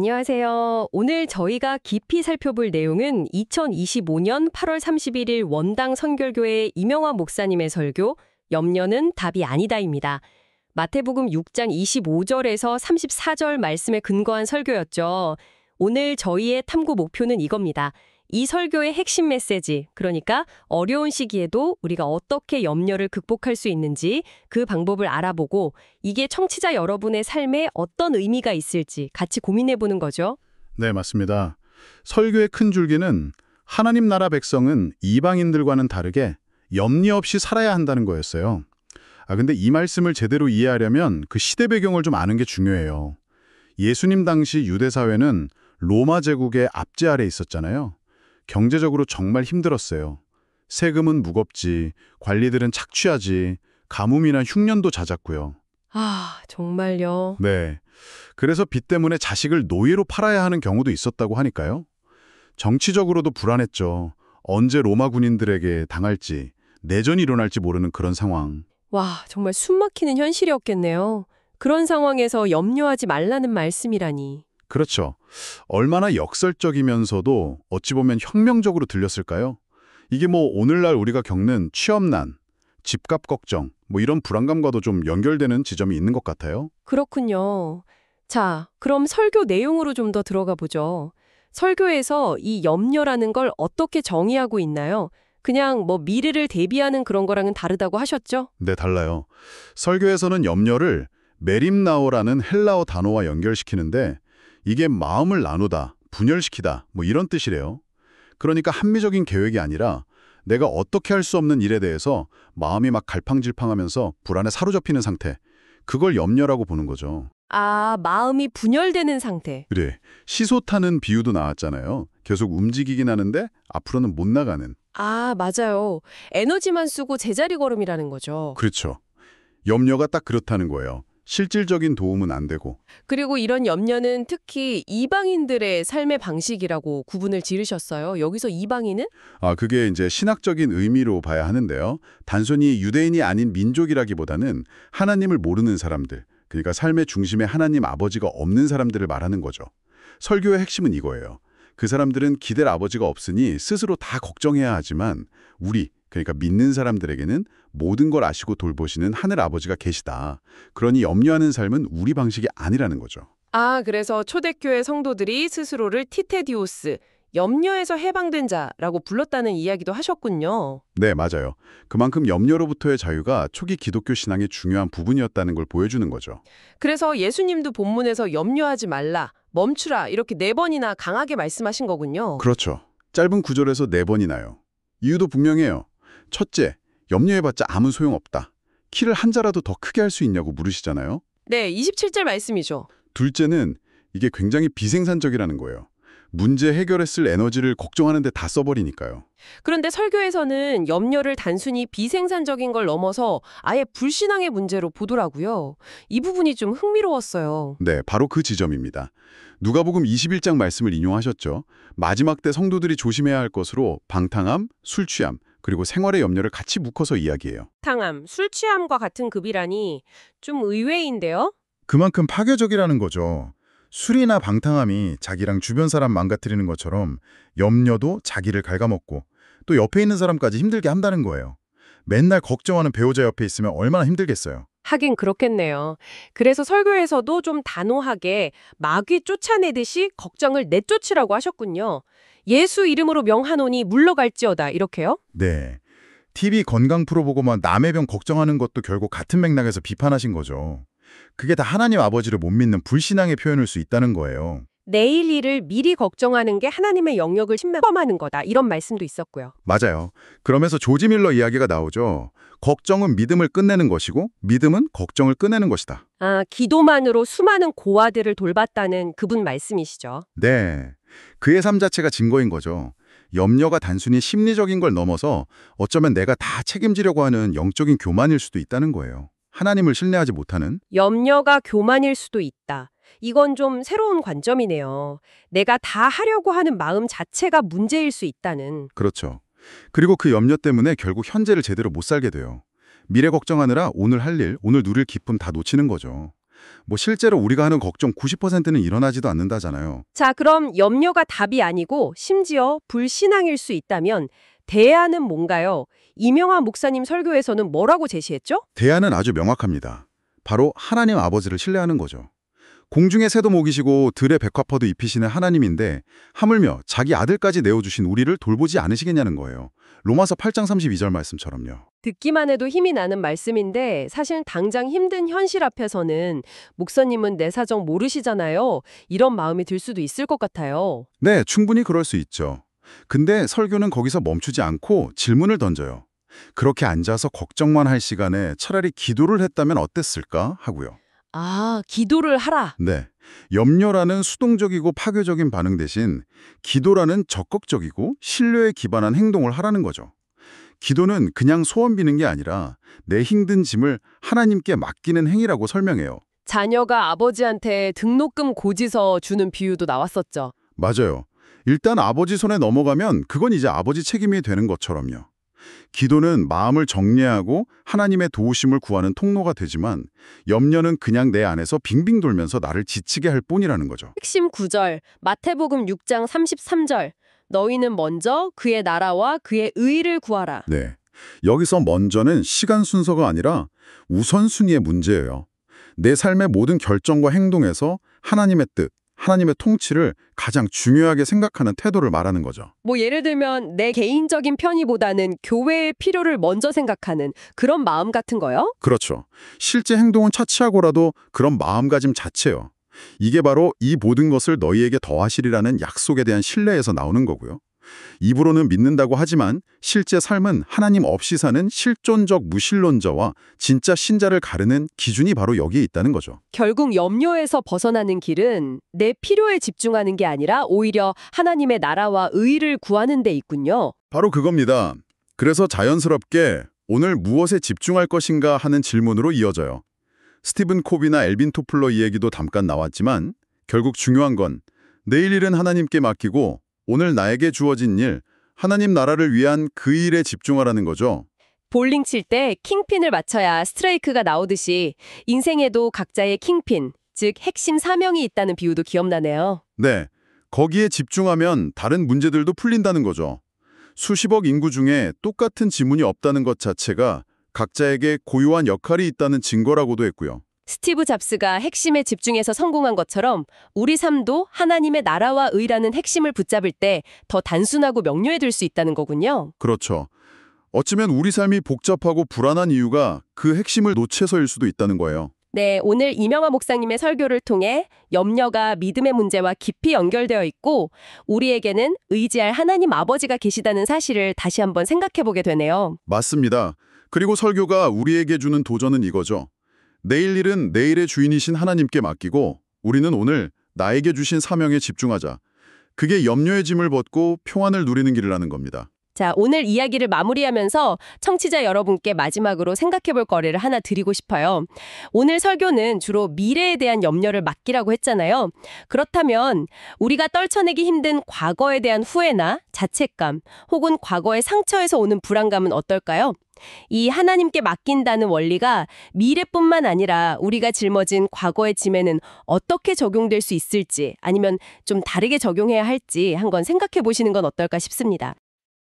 안녕하세요. 오늘 저희가 깊이 살펴볼 내용은 2025년 8월 31일 원당 선결교회 이명화 목사님의 설교 염려는 답이 아니다입니다. 마태복음 6장 25절에서 34절 말씀에 근거한 설교였죠. 오늘 저희의 탐구 목표는 이겁니다. 이 설교의 핵심 메시지, 그러니까 어려운 시기에도 우리가 어떻게 염려를 극복할 수 있는지 그 방법을 알아보고 이게 청취자 여러분의 삶에 어떤 의미가 있을지 같이 고민해보는 거죠. 네, 맞습니다. 설교의 큰 줄기는 하나님 나라 백성은 이방인들과는 다르게 염려 없이 살아야 한다는 거였어요. 근데 이 말씀을 제대로 이해하려면 그 시대 배경을 좀 아는 게 중요해요. 예수님 당시 유대 사회는 로마 제국의 압제 아래 있었잖아요. 경제적으로 정말 힘들었어요. 세금은 무겁지, 관리들은 착취하지, 가뭄이나 흉년도 잦았고요. 아, 정말요? 네. 그래서 빚 때문에 자식을 노예로 팔아야 하는 경우도 있었다고 하니까요. 정치적으로도 불안했죠. 언제 로마 군인들에게 당할지, 내전이 일어날지 모르는 그런 상황. 와, 정말 숨막히는 현실이었겠네요. 그런 상황에서 염려하지 말라는 말씀이라니. 그렇죠. 얼마나 역설적이면서도 어찌 보면 혁명적으로 들렸을까요? 이게 오늘날 우리가 겪는 취업난, 집값 걱정, 이런 불안감과도 좀 연결되는 지점이 있는 것 같아요. 그렇군요. 자, 그럼 설교 내용으로 좀 더 들어가 보죠. 설교에서 이 염려라는 걸 어떻게 정의하고 있나요? 그냥 미래를 대비하는 그런 거랑은 다르다고 하셨죠? 네, 달라요. 설교에서는 염려를 메림나오라는 헬라어 단어와 연결시키는데 이게 마음을 나누다, 분열시키다 이런 뜻이래요. 그러니까 합리적인 계획이 아니라 내가 어떻게 할 수 없는 일에 대해서 마음이 막 갈팡질팡하면서 불안에 사로잡히는 상태, 그걸 염려라고 보는 거죠. 아, 마음이 분열되는 상태. 그래, 시소 타는 비유도 나왔잖아요. 계속 움직이긴 하는데 앞으로는 못 나가는. 아, 맞아요. 에너지만 쓰고 제자리 걸음이라는 거죠. 그렇죠. 염려가 딱 그렇다는 거예요. 실질적인 도움은 안 되고. 그리고 이런 염려는 특히 이방인들의 삶의 방식이라고 구분을 지으셨어요. 여기서 이방인은? 그게 이제 신학적인 의미로 봐야 하는데요. 단순히 유대인이 아닌 민족이라기보다는 하나님을 모르는 사람들, 그러니까 삶의 중심에 하나님 아버지가 없는 사람들을 말하는 거죠. 설교의 핵심은 이거예요. 그 사람들은 기댈 아버지가 없으니 스스로 다 걱정해야 하지만 그러니까 믿는 사람들에게는 모든 걸 아시고 돌보시는 하늘 아버지가 계시다. 그러니 염려하는 삶은 우리 방식이 아니라는 거죠. 아, 그래서 초대교회 성도들이 스스로를 티테디오스, 염려에서 해방된 자라고 불렀다는 이야기도 하셨군요. 네, 맞아요. 그만큼 염려로부터의 자유가 초기 기독교 신앙의 중요한 부분이었다는 걸 보여주는 거죠. 그래서 예수님도 본문에서 염려하지 말라, 멈추라 이렇게 4번이나 강하게 말씀하신 거군요. 그렇죠. 짧은 구절에서 4번이나요. 이유도 분명해요. 첫째, 염려해봤자 아무 소용없다. 키를 한 자라도 더 크게 할 수 있냐고 물으시잖아요. 네, 27절 말씀이죠. 둘째는 이게 굉장히 비생산적이라는 거예요. 문제 해결에 쓸 에너지를 걱정하는 데 다 써버리니까요. 그런데 설교에서는 염려를 단순히 비생산적인 걸 넘어서 아예 불신앙의 문제로 보더라고요. 이 부분이 좀 흥미로웠어요. 네, 바로 그 지점입니다. 누가복음 21장 말씀을 인용하셨죠. 마지막 때 성도들이 조심해야 할 것으로 방탕함, 술 취함, 그리고 생활의 염려를 같이 묶어서 이야기해요. 탕함, 술 취함과 같은 급이라니 좀 의외인데요? 그만큼 파괴적이라는 거죠. 술이나 방탕함이 자기랑 주변 사람 망가뜨리는 것처럼 염려도 자기를 갉아먹고 또 옆에 있는 사람까지 힘들게 한다는 거예요. 맨날 걱정하는 배우자 옆에 있으면 얼마나 힘들겠어요. 하긴 그렇겠네요. 그래서 설교에서도 좀 단호하게 마귀 쫓아내듯이 걱정을 내쫓으라고 하셨군요. 예수 이름으로 명하노니 물러갈지어다 이렇게요? 네. TV 건강 프로 보고만 남의 병 걱정하는 것도 결국 같은 맥락에서 비판하신 거죠. 그게 다 하나님 아버지를 못 믿는 불신앙의 표현일 수 있다는 거예요. 내일 일을 미리 걱정하는 게 하나님의 영역을 침범하는 거다. 이런 말씀도 있었고요. 맞아요. 그러면서 조지 밀러 이야기가 나오죠. 걱정은 믿음을 끝내는 것이고 믿음은 걱정을 끝내는 것이다. 아, 기도만으로 수많은 고아들을 돌봤다는 그분 말씀이시죠. 네. 그의 삶 자체가 증거인 거죠. 염려가 단순히 심리적인 걸 넘어서 어쩌면 내가 다 책임지려고 하는 영적인 교만일 수도 있다는 거예요. 하나님을 신뢰하지 못하는? 염려가 교만일 수도 있다. 이건 좀 새로운 관점이네요. 내가 다 하려고 하는 마음 자체가 문제일 수 있다는. 그렇죠. 그리고 그 염려 때문에 결국 현재를 제대로 못 살게 돼요. 미래 걱정하느라 오늘 할 일, 오늘 누릴 기쁨 다 놓치는 거죠. 실제로 우리가 하는 걱정 90%는 일어나지도 않는다잖아요. 자, 그럼 염려가 답이 아니고 심지어 불신앙일 수 있다면 대안은 뭔가요? 이명하 목사님 설교에서는 뭐라고 제시했죠? 대안은 아주 명확합니다. 바로 하나님 아버지를 신뢰하는 거죠. 공중의 새도 먹이시고 들의 백화퍼도 입히시는 하나님인데 하물며 자기 아들까지 내어주신 우리를 돌보지 않으시겠냐는 거예요. 로마서 8장 32절 말씀처럼요. 듣기만 해도 힘이 나는 말씀인데 사실 당장 힘든 현실 앞에서는 목사님은 내 사정 모르시잖아요. 이런 마음이 들 수도 있을 것 같아요. 네, 충분히 그럴 수 있죠. 근데 설교는 거기서 멈추지 않고 질문을 던져요. 그렇게 앉아서 걱정만 할 시간에 차라리 기도를 했다면 어땠을까 하고요. 아, 기도를 하라. 네, 염려라는 수동적이고 파괴적인 반응 대신 기도라는 적극적이고 신뢰에 기반한 행동을 하라는 거죠. 기도는 그냥 소원 비는 게 아니라 내 힘든 짐을 하나님께 맡기는 행위라고 설명해요. 자녀가 아버지한테 등록금 고지서 주는 비유도 나왔었죠. 맞아요. 일단 아버지 손에 넘어가면 그건 이제 아버지 책임이 되는 것처럼요. 기도는 마음을 정리하고 하나님의 도우심을 구하는 통로가 되지만 염려는 그냥 내 안에서 빙빙 돌면서 나를 지치게 할 뿐이라는 거죠. 핵심 구절, 마태복음 6장 33절. 너희는 먼저 그의 나라와 그의 의를 구하라. 네. 여기서 먼저는 시간 순서가 아니라 우선순위의 문제예요. 내 삶의 모든 결정과 행동에서 하나님의 뜻, 하나님의 통치를 가장 중요하게 생각하는 태도를 말하는 거죠. 뭐 예를 들면 내 개인적인 편의보다는 교회의 필요를 먼저 생각하는 그런 마음 같은 거요? 그렇죠. 실제 행동은 차치하고라도 그런 마음가짐 자체요. 이게 바로 이 모든 것을 너희에게 더하시리라는 약속에 대한 신뢰에서 나오는 거고요. 입으로는 믿는다고 하지만 실제 삶은 하나님 없이 사는 실존적 무신론자와 진짜 신자를 가르는 기준이 바로 여기에 있다는 거죠. 결국 염려에서 벗어나는 길은 내 필요에 집중하는 게 아니라 오히려 하나님의 나라와 의를 구하는 데 있군요. 바로 그겁니다. 그래서 자연스럽게 오늘 무엇에 집중할 것인가 하는 질문으로 이어져요. 스티븐 코비나 엘빈 토플러 이야기도 잠깐 나왔지만 결국 중요한 건 내일 일은 하나님께 맡기고 오늘 나에게 주어진 일, 하나님 나라를 위한 그 일에 집중하라는 거죠. 볼링 칠 때 킹핀을 맞춰야 스트라이크가 나오듯이 인생에도 각자의 킹핀, 즉 핵심 사명이 있다는 비유도 기억나네요. 네, 거기에 집중하면 다른 문제들도 풀린다는 거죠. 수십억 인구 중에 똑같은 지문이 없다는 것 자체가 각자에게 고유한 역할이 있다는 증거라고도 했고요. 스티브 잡스가 핵심에 집중해서 성공한 것처럼 우리 삶도 하나님의 나라와 의라는 핵심을 붙잡을 때 더 단순하고 명료해질 수 있다는 거군요. 그렇죠. 어쩌면 우리 삶이 복잡하고 불안한 이유가 그 핵심을 놓쳐서일 수도 있다는 거예요. 네, 오늘 이명하 목사님의 설교를 통해 염려가 믿음의 문제와 깊이 연결되어 있고 우리에게는 의지할 하나님 아버지가 계시다는 사실을 다시 한번 생각해 보게 되네요. 맞습니다. 그리고 설교가 우리에게 주는 도전은 이거죠. 내일 일은 내일의 주인이신 하나님께 맡기고 우리는 오늘 나에게 주신 사명에 집중하자. 그게 염려의 짐을 벗고 평안을 누리는 길이라는 겁니다. 자, 오늘 이야기를 마무리하면서 청취자 여러분께 마지막으로 생각해 볼 거리를 하나 드리고 싶어요. 오늘 설교는 주로 미래에 대한 염려를 맡기라고 했잖아요. 그렇다면 우리가 떨쳐내기 힘든 과거에 대한 후회나 자책감 혹은 과거의 상처에서 오는 불안감은 어떨까요? 이 하나님께 맡긴다는 원리가 미래뿐만 아니라 우리가 짊어진 과거의 짐에는 어떻게 적용될 수 있을지 아니면 좀 다르게 적용해야 할지 한번 생각해 보시는 건 어떨까 싶습니다.